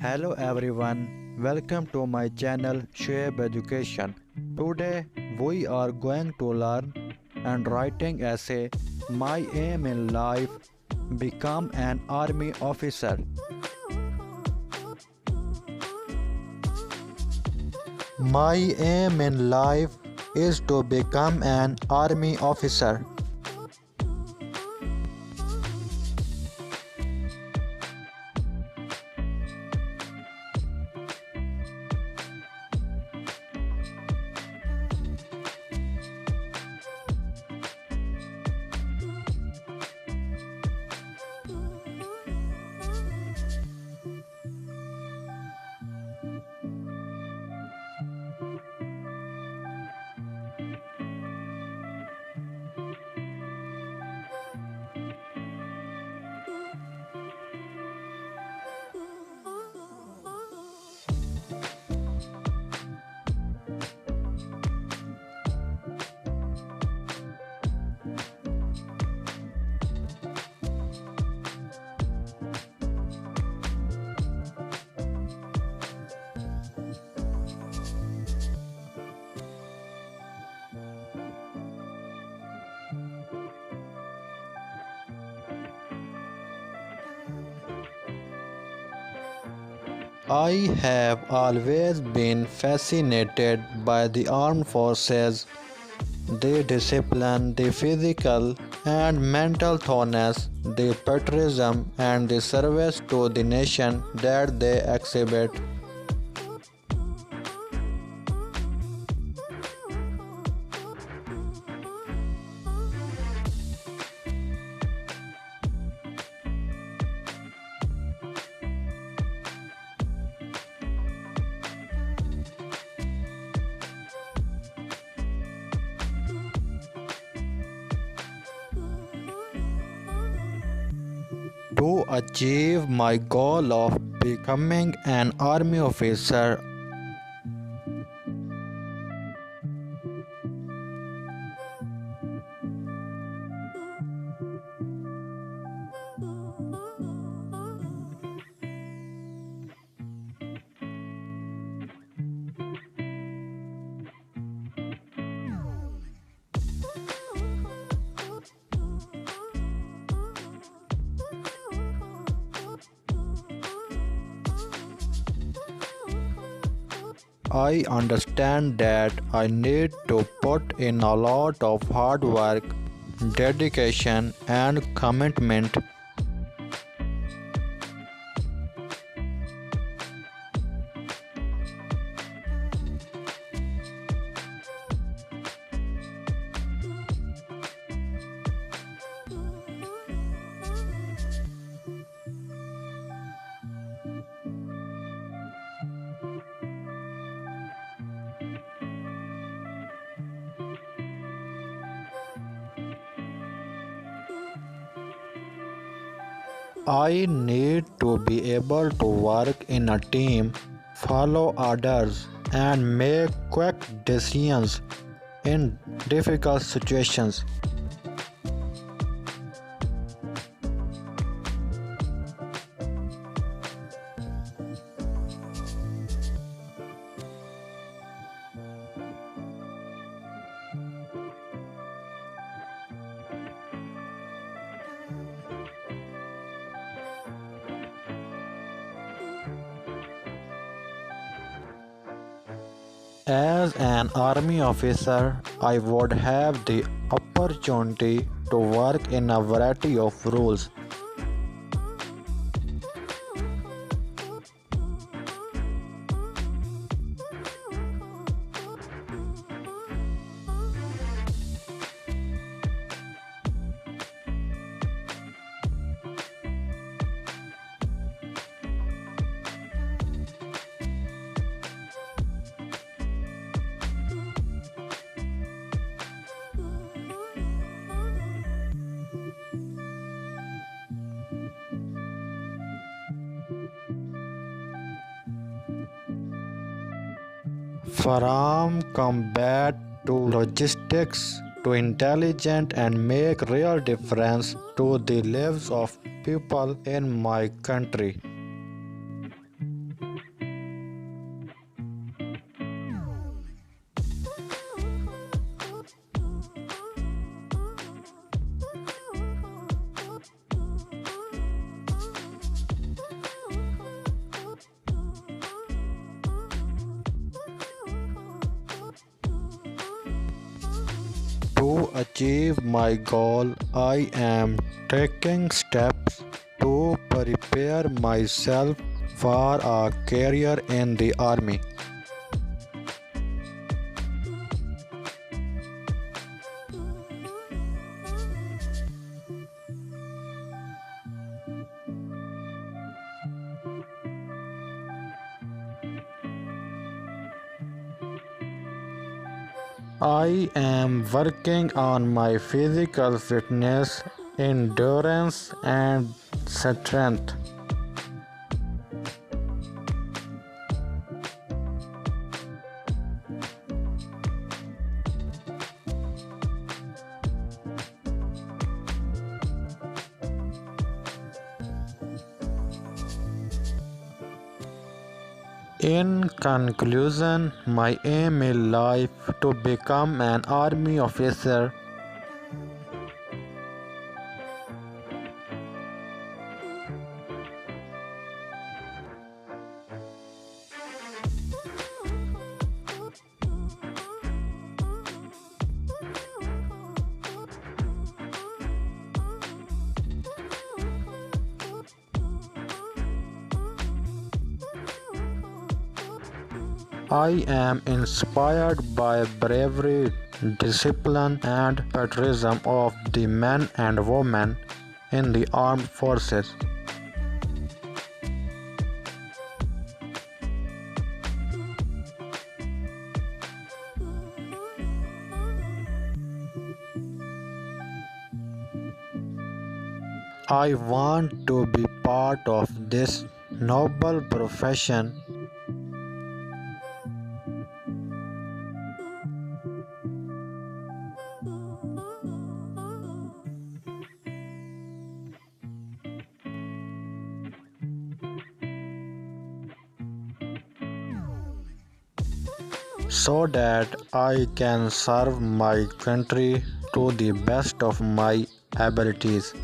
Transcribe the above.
Hello everyone, welcome to my channel Shoaib Education. Today we are going to learn and writing essay My aim in life become an army officer. My aim in life is to become an army officer. I have always been fascinated by the armed forces, the discipline, the physical and mental toughness, the patriotism and the service to the nation that they exhibit. To achieve my goal of becoming an army officer, I understand that I need to put in a lot of hard work, dedication, and commitment. I need to be able to work in a team, follow orders, and make quick decisions in difficult situations. As an army officer, I would have the opportunity to work in a variety of roles. From combat to logistics to intelligence and make real difference to the lives of people in my country. To achieve my goal, I am taking steps to prepare myself for a career in the army. I am working on my physical fitness, endurance, and strength. In conclusion, my aim in life to become an army officer. I am inspired by bravery, discipline, and patriotism of the men and women in the armed forces. I want to be part of this noble profession. So that I can serve my country to the best of my abilities.